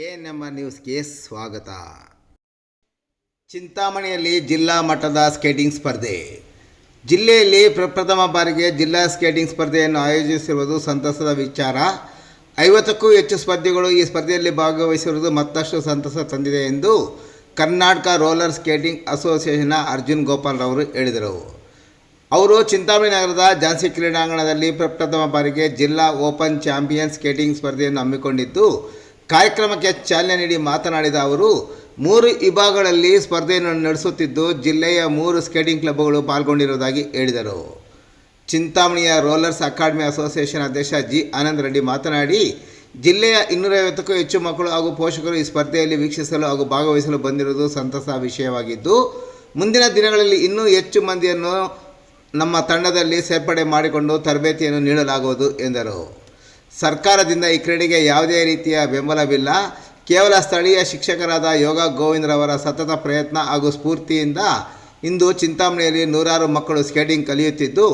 ANM ನ್ಯೂಸ್ಗೆ ಸ್ವಾಗತ. ಚಿಂತಾಮಣಿಯಲ್ಲಿ ಜಿಲ್ಲಾ ಮಟ್ಟದ ಸ್ಕೇಟಿಂಗ್ ಸ್ಪರ್ಧೆ. ಜಿಲ್ಲೆಯಲ್ಲಿ ಪ್ರಪ್ರಥಮ ಬಾರಿಗೆ ಜಿಲ್ಲಾ ಸ್ಕೇಟಿಂಗ್ ಸ್ಪರ್ಧೆಯನ್ನು ಆಯೋಜಿಸಿರುವುದು ಸಂತಸದ ವಿಚಾರ. 50ಕ್ಕೂ ಹೆಚ್ಚು ಸ್ಪರ್ಧಿಗಳು ಈ ಸ್ಪರ್ಧೆಯಲ್ಲಿ ಭಾಗವಹಿಸಿರುವುದು ಮತ್ತಷ್ಟು ಸಂತಸ ತಂದಿದೆ ಎಂದು ಕರ್ನಾಟಕ ರೋಲರ್ ಸ್ಕೇಟಿಂಗ್ ಅಸೋಸಿಯೇಷನ್ನ ಅರ್ಜುನ್ ಗೋಪಾಲ್ ಅವರು ಹೇಳಿದರು. ಅವರು ಚಿಂತಾಮಣಿ ನಗರದ ಝಾನ್ಸಿ ಕ್ರೀಡಾಂಗಣದಲ್ಲಿ ಪ್ರಪ್ರಥಮ ಬಾರಿಗೆ ಜಿಲ್ಲಾ ಓಪನ್ ಚಾಂಪಿಯನ್ ಸ್ಕೇಟಿಂಗ್ ಸ್ಪರ್ಧೆಯನ್ನು ಹಮ್ಮಿಕೊಂಡಿದ್ದು, ಕಾರ್ಯಕ್ರಮಕ್ಕೆ ಚಾಲನೆ ನೀಡಿ ಮಾತನಾಡಿದ ಅವರು, 3 ವಿಭಾಗಗಳಲ್ಲಿ ಸ್ಪರ್ಧೆಯನ್ನು ನಡೆಸುತ್ತಿದ್ದು ಜಿಲ್ಲೆಯ 3 ಸ್ಕೇಟಿಂಗ್ ಕ್ಲಬ್ಗಳು ಪಾಲ್ಗೊಂಡಿರುವುದಾಗಿ ಹೇಳಿದರು. ಚಿಂತಾಮಣಿಯ ರೋಲರ್ಸ್ ಅಕಾಡೆಮಿ ಅಸೋಸಿಯೇಷನ್ ಅಧ್ಯಕ್ಷ ಜಿ ಆನಂದ್ ರೆಡ್ಡಿ ಮಾತನಾಡಿ, ಜಿಲ್ಲೆಯ 250ಕ್ಕೂ ಹೆಚ್ಚು ಮಕ್ಕಳು ಹಾಗೂ ಪೋಷಕರು ಈ ಸ್ಪರ್ಧೆಯಲ್ಲಿ ವೀಕ್ಷಿಸಲು ಹಾಗೂ ಭಾಗವಹಿಸಲು ಬಂದಿರುವುದು ಸಂತಸ ವಿಷಯವಾಗಿದ್ದು, ಮುಂದಿನ ದಿನಗಳಲ್ಲಿ ಇನ್ನೂ ಹೆಚ್ಚು ಮಂದಿಯನ್ನು ನಮ್ಮ ತಂಡದಲ್ಲಿ ಸೇರ್ಪಡೆ ಮಾಡಿಕೊಂಡು ತರಬೇತಿಯನ್ನು ನೀಡಲಾಗುವುದು ಎಂದರು. ಸರ್ಕಾರದಿಂದ ಈ ಕ್ರೀಡೆಗೆ ಯಾವುದೇ ರೀತಿಯ ಬೆಂಬಲವಿಲ್ಲ. ಕೇವಲ ಸ್ಥಳೀಯ ಶಿಕ್ಷಕರಾದ ಯೋಗ ಗೋವಿಂದ್ರವರ ಸತತ ಪ್ರಯತ್ನ ಹಾಗೂ ಸ್ಫೂರ್ತಿಯಿಂದ ಇಂದು ಚಿಂತಾಮಣಿಯಲ್ಲಿ 100 ಮಕ್ಕಳು ಸ್ಕೇಟಿಂಗ್ ಕಲಿಯುತ್ತಿದ್ದು,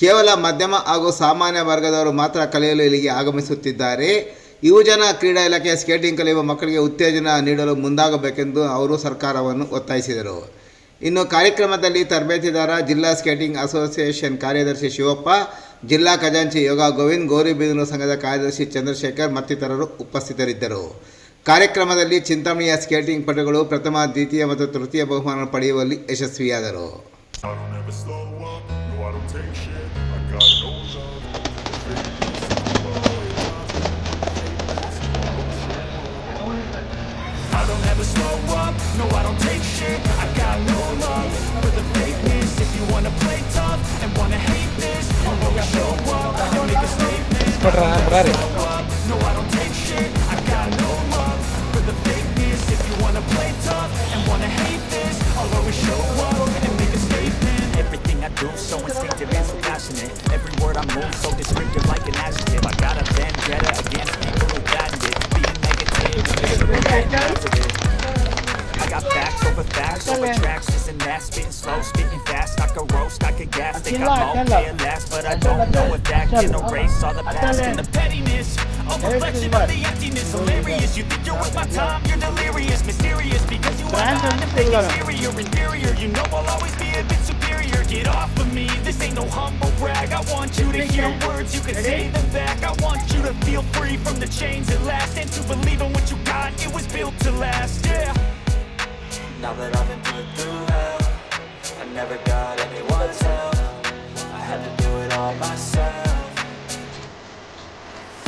ಕೇವಲ ಮಧ್ಯಮ ಹಾಗೂ ಸಾಮಾನ್ಯ ವರ್ಗದವರು ಮಾತ್ರ ಕಲಿಯಲು ಇಲ್ಲಿಗೆ ಆಗಮಿಸುತ್ತಿದ್ದಾರೆ. ಯುವಜನ ಕ್ರೀಡಾ ಇಲಾಖೆ ಸ್ಕೇಟಿಂಗ್ ಕಲಿಯುವ ಮಕ್ಕಳಿಗೆ ಉತ್ತೇಜನ ನೀಡಲು ಮುಂದಾಗಬೇಕೆಂದು ಅವರು ಸರ್ಕಾರವನ್ನು ಒತ್ತಾಯಿಸಿದರು. ಇನ್ನು ಕಾರ್ಯಕ್ರಮದಲ್ಲಿ ತರಬೇತಿದಾರ, ಜಿಲ್ಲಾ ಸ್ಕೇಟಿಂಗ್ ಅಸೋಸಿಯೇಷನ್ ಕಾರ್ಯದರ್ಶಿ ಶಿವಪ್ಪ, ಜಿಲ್ಲಾ ಖಜಾಂಚಿ ಯೋಗ ಗೋವಿಂದ್, ಗೌರಿಬಿದನೂರು ಸಂಘದ ಕಾರ್ಯದರ್ಶಿ ಚಂದ್ರಶೇಖರ್ ಮತ್ತಿತರರು ಉಪಸ್ಥಿತರಿದ್ದರು. ಕಾರ್ಯಕ್ರಮದಲ್ಲಿ ಚಿಂತಾಮಣಿಯ ಸ್ಕೇಟಿಂಗ್ ಪಟುಗಳು ಪ್ರಥಮ, ದ್ವಿತೀಯ ಮತ್ತು ತೃತೀಯ ಬಹುಮಾನ ಪಡೆಯುವಲ್ಲಿ ಯಶಸ್ವಿಯಾದರು. Everything I do so instinctive and so passionate. Every word I move so descriptive like an adjective. I got a vendetta against people who patent it. Being negative, I got facts over tracks, isn't that spitting slow, speaking fast. I could roast, I could gas, think I'm okay at last, but I don't know if that can erase all the past and the pettiness. A reflection of the emptiness, hilarious. You think you're worth my time, you're delirious, mysterious, because you are not exterior, inferior. You know I'll always be a bit superior. Get off of me, this ain't no humble brag. I want you to hear words, you can say them back. I want you to feel free from the chains at last, and to believe in what you got, it was built to last, yeah. Now that I've been put through hell, I never got anyone's help. I had to do it all myself.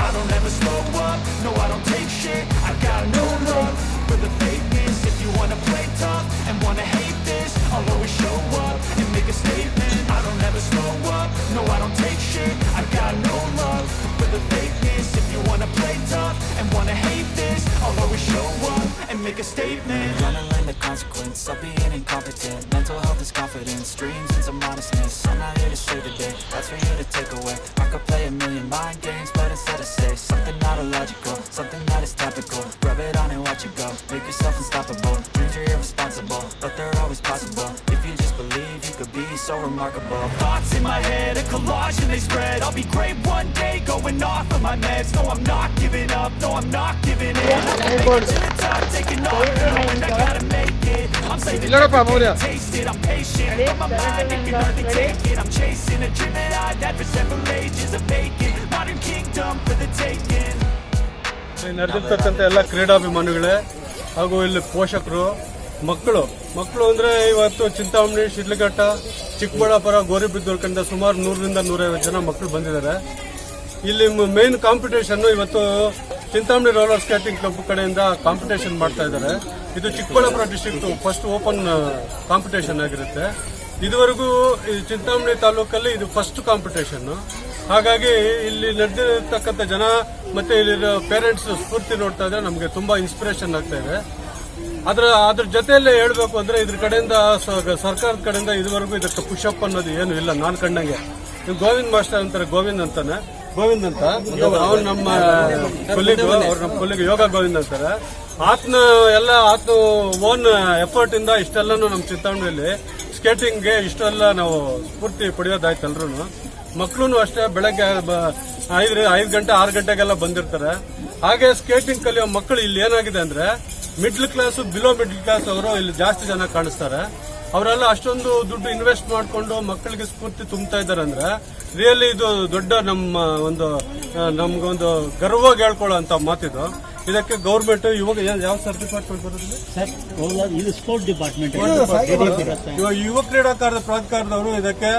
I don't ever slow up, no I don't take shit. I got no love for the fakeness. If you wanna play tough and wanna hate this, I'll always show up and make a statement. I don't ever slow up, no I don't take shit. I got no love for the fakeness. If you wanna play tough and wanna hate this, I'll always show up and make a statement. I'm gonna learn the consequence of being incompetent. Mental health is confidence, dreams and some modestness. I'm not here to save the day, that's for you to take away. I could play a million mind games, but instead I say something not illogical, something that is topical. Rub it on and watch it go, make yourself unstoppable. Dreams are irresponsible, but they're always possible. If you just believe, you could be so remarkable. Thoughts in my head, a collage and they spread. I'll be great one day, going off of my meds. No, I'm not giving up, no, I'm not giving in. I'm making it to the top, taking off, knowing I gotta make it. I'm saving everything, taste it, I'm patient. But my mind, it can hardly take it. I'm chasing a dream that I've had for several ages, a vacant modern kingdom for the taking. ನಡೆದಿರ್ತಕ್ಕಂಥ ಎಲ್ಲ ಕ್ರೀಡಾಭಿಮಾನಿಗಳೇ ಹಾಗೂ ಇಲ್ಲಿ ಪೋಷಕರು, ಮಕ್ಕಳು ಅಂದರೆ ಇವತ್ತು ಚಿಂತಾಮಣಿ, ಶಿಡ್ಲಘಟ್ಟ, ಚಿಕ್ಕಬಳ್ಳಾಪುರ, ಗೌರಿಬಿದನೂರು ಕಡೆಯಿಂದ ಸುಮಾರು 100ರಿಂದ 150 ಜನ ಮಕ್ಕಳು ಬಂದಿದ್ದಾರೆ. ಇಲ್ಲಿ ಮೇನ್ ಕಾಂಪಿಟೇಷನ್ ಇವತ್ತು ಚಿಂತಾಮಣಿ ರೋಲರ್ ಸ್ಕೇಟಿಂಗ್ ಕ್ಲಬ್ ಕಡೆಯಿಂದ ಕಾಂಪಿಟೇಷನ್ ಮಾಡ್ತಾ ಇದ್ದಾರೆ. ಇದು Chikkaballapur district first open competition ಆಗಿರುತ್ತೆ. ಇದುವರೆಗೂ ಚಿಂತಾಮಣಿ ತಾಲೂಕಲ್ಲಿ ಇದು ಫಸ್ಟ್ ಕಾಂಪಿಟೇಷನ್. ಹಾಗಾಗಿ ಇಲ್ಲಿ ನಡೆದಿರ್ತಕ್ಕಂಥ ಜನ ಮತ್ತೆ ಇಲ್ಲಿ ಪೇರೆಂಟ್ಸ್ ಸ್ಫೂರ್ತಿ ನೋಡ್ತಾ ಇದ್ರೆ ನಮಗೆ ತುಂಬಾ ಇನ್ಸ್ಪಿರೇಷನ್ ಆಗ್ತಾ ಇದೆ. ಅದ್ರ ಜೊತೆಯಲ್ಲೇ ಹೇಳ್ಬೇಕು ಅಂದ್ರೆ ಇದ್ರ ಕಡೆಯಿಂದ ಸರ್ಕಾರದ ಕಡೆಯಿಂದ ಇದುವರೆಗೂ ಇದಕ್ಕೆ ಪುಷಪ್ ಅನ್ನೋದು ಏನು ಇಲ್ಲ. ನಾನು ಕಂಡಂಗೆ ಗೋವಿಂದ್ ಮಾಸ್ಟರ್ ಅಂತಾರೆ, ಗೋವಿಂದ್ ಅಂತ ಅವ್ರು ನಮ್ಮ ಕೊಲ್ಲಿಗೆ ಯೋಗ ಗೋವಿಂದ್ ಅಂತಾರೆ. ಆತನ ಓನ್ ಎಫರ್ಟ್ ಇಂದ ಇಷ್ಟೆಲ್ಲಾನು ನಮ್ಮ ಚಿಂತಾಮಣಿಯಲ್ಲಿ ಸ್ಕೇಟಿಂಗ್ಗೆ ಇಷ್ಟೆಲ್ಲ ನಾವು ಸ್ಫೂರ್ತಿ ಪಡೆಯೋದಾಯ್ತು. ಎಲ್ರು ಮಕ್ಕಳು ಅಷ್ಟೇ ಬೆಳಗ್ಗೆ 5 ಗಂಟೆ 6 ಗಂಟೆಗೆಲ್ಲ ಬಂದಿರ್ತಾರೆ. ಹಾಗೆ ಸ್ಕೇಟಿಂಗ್ ಕಲಿಯೋ ಮಕ್ಕಳು ಇಲ್ಲಿ ಏನಾಗಿದೆ ಅಂದ್ರೆ middle class below middle class ಅವರು ಇಲ್ಲಿ ಜಾಸ್ತಿ ಜನ ಕಾಣಿಸ್ತಾರೆ. ಅವರೆಲ್ಲ ಅಷ್ಟೊಂದು ದುಡ್ಡು ಇನ್ವೆಸ್ಟ್ ಮಾಡಿಕೊಂಡು ಮಕ್ಕಳಿಗೆ ಸ್ಫೂರ್ತಿ ತುಂಬ್ತಾ ಇದ್ದಾರೆ ಅಂದ್ರೆ ರಿಯಲಿ ಇದು ದೊಡ್ಡ ನಮ್ಗೊಂದು ಗರ್ವವಾಗಿ ಹೇಳ್ಕೊಳ್ಳೋ ಅಂತ ಮಾತಿದು. ಇದಕ್ಕೆ ಗೌರ್ಮೆಂಟ್ ಇವಾಗ ಯಾವ ಸರ್ ಡಿಪಾರ್ಟ್ಮೆಂಟ್ ಬರೋದಿಲ್ಲ ಸರ್, ಇದು ಸ್ಪೋರ್ಟ್ಸ್ ಡಿಪಾರ್ಟ್ಮೆಂಟ್. ಇವಾಗ ಯುವ ಕ್ರೀಡಾಕಾರದ ಪ್ರಾಧಿಕಾರದವರು ಇದಕ್ಕೆ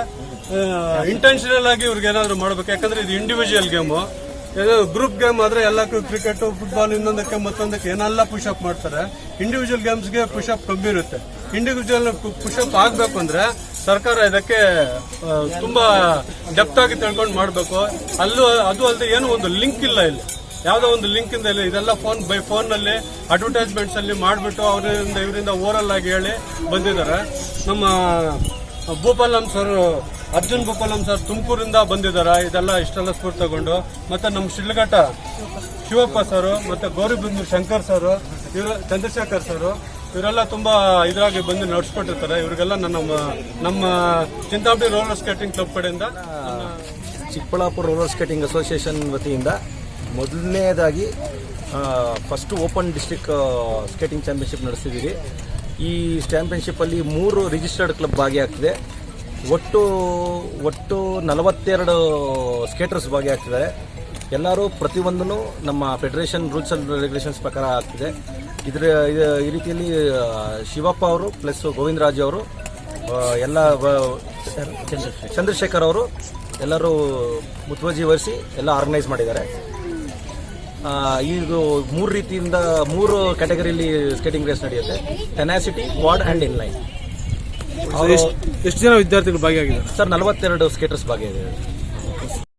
ಇಂಟೆನ್ಷನಲ್ ಆಗಿ ಇವ್ರಿಗೆ ಏನಾದ್ರು ಮಾಡ್ಬೇಕು. ಯಾಕಂದ್ರೆ ಇದು ಇಂಡಿವಿಜುವಲ್ ಗೇಮು. ಗ್ರೂಪ್ ಗೇಮ್ ಆದ್ರೆ ಎಲ್ಲಕ್ಕೂ ಕ್ರಿಕೆಟ್, ಫುಟ್ಬಾಲ್, ಇನ್ನೊಂದಕ್ಕೆ ಮತ್ತೊಂದಕ್ಕೆ ಏನೆಲ್ಲ ಪುಷಪ್ ಮಾಡ್ತಾರೆ. ಇಂಡಿವಿಜುವಲ್ ಗೇಮ್ಸ್ಗೆ ಪುಷಪ್ ಕಮ್ಮಿ ಇರುತ್ತೆ. ಇಂಡಿವಿಜುವಲ್ ಪುಷಪ್ ಆಗ್ಬೇಕು ಅಂದ್ರೆ ಸರ್ಕಾರ ಇದಕ್ಕೆ ತುಂಬಾ ಡೆಪ್ತ್ ಆಗಿ ತಿಳ್ಕೊಂಡು ಮಾಡಬೇಕು. ಅದು ಅಲ್ಲದೆ ಏನು ಒಂದು ಲಿಂಕ್ ಇಲ್ಲ ಇಲ್ಲಿ, ಯಾವ್ದೋ ಒಂದು ಲಿಂಕ್ ಇಂದ ಇಲ್ಲ. ಇದೆಲ್ಲ ಫೋನ್ ನಲ್ಲಿ ಅಡ್ವರ್ಟೈಸ್ಮೆಂಟ್ಸ್ ಅಲ್ಲಿ ಮಾಡ್ಬಿಟ್ಟು ಇವರಿಂದ ಓರಲ್ ಆಗಿ ಹೇಳಿ ಬಂದಿದ್ದಾರೆ. ನಮ್ಮ ಭೂಪಾಲಂ ಸರ್, ಅರ್ಜುನ್ ಭೂಪಾಲಂ ಸರ್ ತುಮಕೂರಿಂದ ಬಂದಿದ್ದಾರೆ. ಇದೆಲ್ಲ ಇಷ್ಟೆಲ್ಲ ಸ್ಫೂರ್ತಿ ತಗೊಂಡು, ಮತ್ತೆ ನಮ್ಮ ಶಿಡ್ಲಘಟ್ಟ ಶಿವಪ್ಪ ಸರ್, ಮತ್ತೆ ಗೌರಿಬಿದನೂರು ಶಂಕರ್ ಸರ್, ಇವರು ಚಂದ್ರಶೇಖರ್ ಸರ್, ಇವರೆಲ್ಲ ತುಂಬಾ ಇದ್ರಾಗಿ ಬಂದು ನಡ್ಸ್ಕೊಟ್ಟಿರ್ತಾರೆ. ಇವರಿಗೆಲ್ಲ ನಮ್ಮ ಚಿಂತಾಮಣಿ ರೋಲರ್ ಸ್ಕೇಟಿಂಗ್ ಕ್ಲಬ್ ಕಡೆಯಿಂದ, ಚಿಕ್ಕಬಳ್ಳಾಪುರ ರೋಲರ್ ಸ್ಕೇಟಿಂಗ್ ಅಸೋಸಿಯೇಷನ್ ವತಿಯಿಂದ ಮೊದಲನೇದಾಗಿ first open district skating championship ನಡೆಸಿದ್ದೀವಿ. ಈ ಚಾಂಪಿಯನ್ಶಿಪ್ಪಲ್ಲಿ 3 ರಿಜಿಸ್ಟರ್ಡ್ ಕ್ಲಬ್ ಭಾಗಿಯಾಗ್ತಿದೆ. ಒಟ್ಟು 42 ಸ್ಕೇಟರ್ಸ್ ಭಾಗಿಯಾಗ್ತಿದ್ದಾರೆ. ಎಲ್ಲರೂ ಪ್ರತಿಯೊಂದೂ ನಮ್ಮ ಫೆಡರೇಷನ್ ರೂಲ್ಸ್ ಆ್ಯಂಡ್ ರೆಗ್ಯುಲೇಷನ್ಸ್ ಪ್ರಕಾರ ಆಗ್ತಿದೆ. ಈ ರೀತಿಯಲ್ಲಿ ಶಿವಪ್ಪ ಅವರು ಪ್ಲಸ್ ಗೋವಿಂದರಾಜ್ ಅವರು ಎಲ್ಲ ಚಂದ್ರಶೇಖರ್ ಅವರು ಎಲ್ಲರೂ ಮುತುವರ್ಜಿ ವಹಿಸಿ ಎಲ್ಲ ಆರ್ಗನೈಸ್ ಮಾಡಿದ್ದಾರೆ. ಇದು 3 ರೀತಿಯಿಂದ 3 ಕ್ಯಾಟಗರಿಯಲ್ಲಿ ಸ್ಕೇಟಿಂಗ್ ರೇಸ್ ನಡೆಯುತ್ತೆ. Tenacity, Quad and inline. ಎಷ್ಟು ಜನ ವಿದ್ಯಾರ್ಥಿಗಳು ಭಾಗಿಯಾಗಿದ್ದಾರೆ ಸರ್? 42 ಸ್ಕೇಟರ್ಸ್ ಭಾಗಿಯಾಗಿದ್ದಾರೆ.